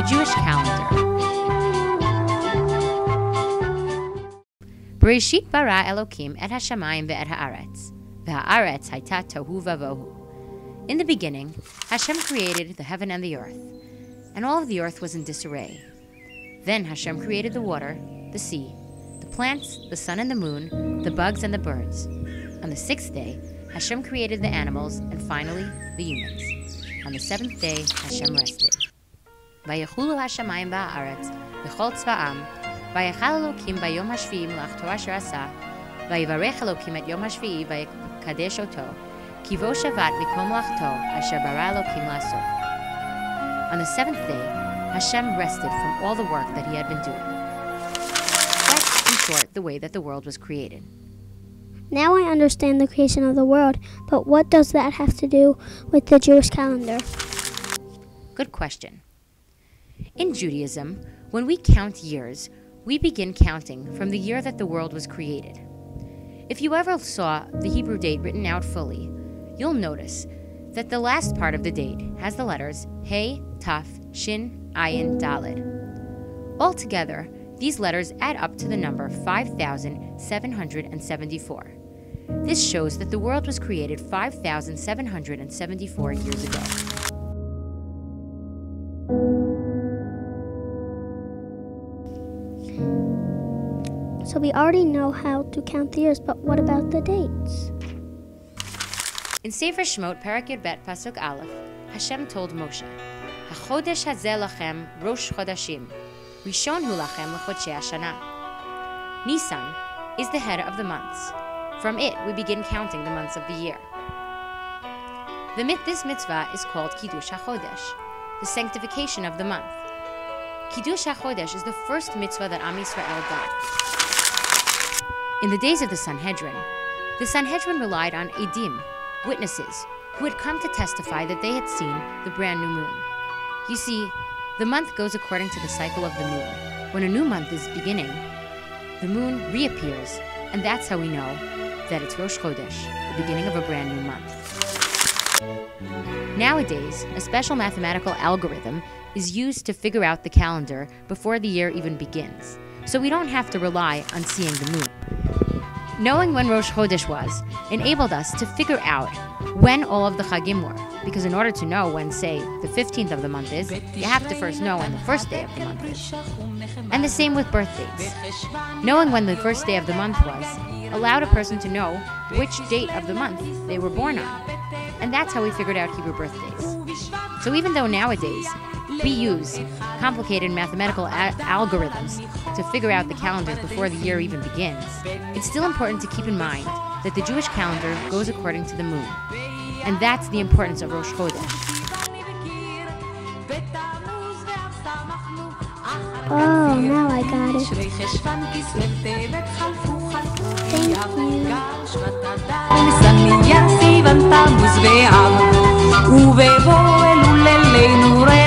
Jewish calendar. Bereshit bara Elokim et hashamayim ve'et haaretz, ve'haaretz hayta tohu vavohu. In the beginning, Hashem created the heaven and the earth, and all of the earth was in disarray. Then Hashem created the water, the sea, the plants, the sun and the moon, the bugs and the birds. On the sixth day, Hashem created the animals, and finally, the humans. On the seventh day, Hashem rested. Vayechulu hashamayim va'haaretz v'chol tzva'am, vayechal Elokim bayom hashvi'i melachto asher asa, vayivarech Elokim et yom hashvi'i vayikadesh oto, ki vo shavat mikol melachto asher bara Elokim la'asot. On the seventh day, Hashem rested from all the work that he had been doing. That's, in short, the way that the world was created. Now I understand the creation of the world, but what does that have to do with the Jewish calendar? Good question. In Judaism, when we count years, we begin counting from the year that the world was created. If you ever saw the Hebrew date written out fully, you'll notice that the last part of the date has the letters Hey, Taf, Shin, Ayin, Daled. Altogether, these letters add up to the number 5,774. This shows that the world was created 5,774 years ago. So we already know how to count the years, but what about the dates? In Sefer Shemot, Perek Yud Bet, Pasuk Aleph, Hashem told Moshe, HaChodesh hazeh lachem Rosh Chodashim, Rishon hu lachem lechodshei hashana. Nisan is the head of the months. From it, we begin counting the months of the year. This mitzvah is called Kiddush HaChodesh, the sanctification of the month. Kiddush HaChodesh is the first mitzvah that Am Yisrael got. In the days of the Sanhedrin relied on Edim, witnesses, who had come to testify that they had seen the brand new moon. You see, the month goes according to the cycle of the moon. When a new month is beginning, the moon reappears, and that's how we know that it's Rosh Chodesh, the beginning of a brand new month. Nowadays, a special mathematical algorithm is used to figure out the calendar before the year even begins, so we don't have to rely on seeing the moon. Knowing when Rosh Chodesh was enabled us to figure out when all of the Chagim were, because in order to know when, say, the 15th of the month is, you have to first know when the first day of the month is. And the same with birthdays. Knowing when the first day of the month was allowed a person to know which date of the month they were born on. And that's how we figured out Hebrew birthdays. So even though nowadays we use complicated mathematical algorithms to figure out the calendars before the year even begins, it's still important to keep in mind that the Jewish calendar goes according to the moon. And that's the importance of Rosh Chodesh. Oh, now I got it. Thank you.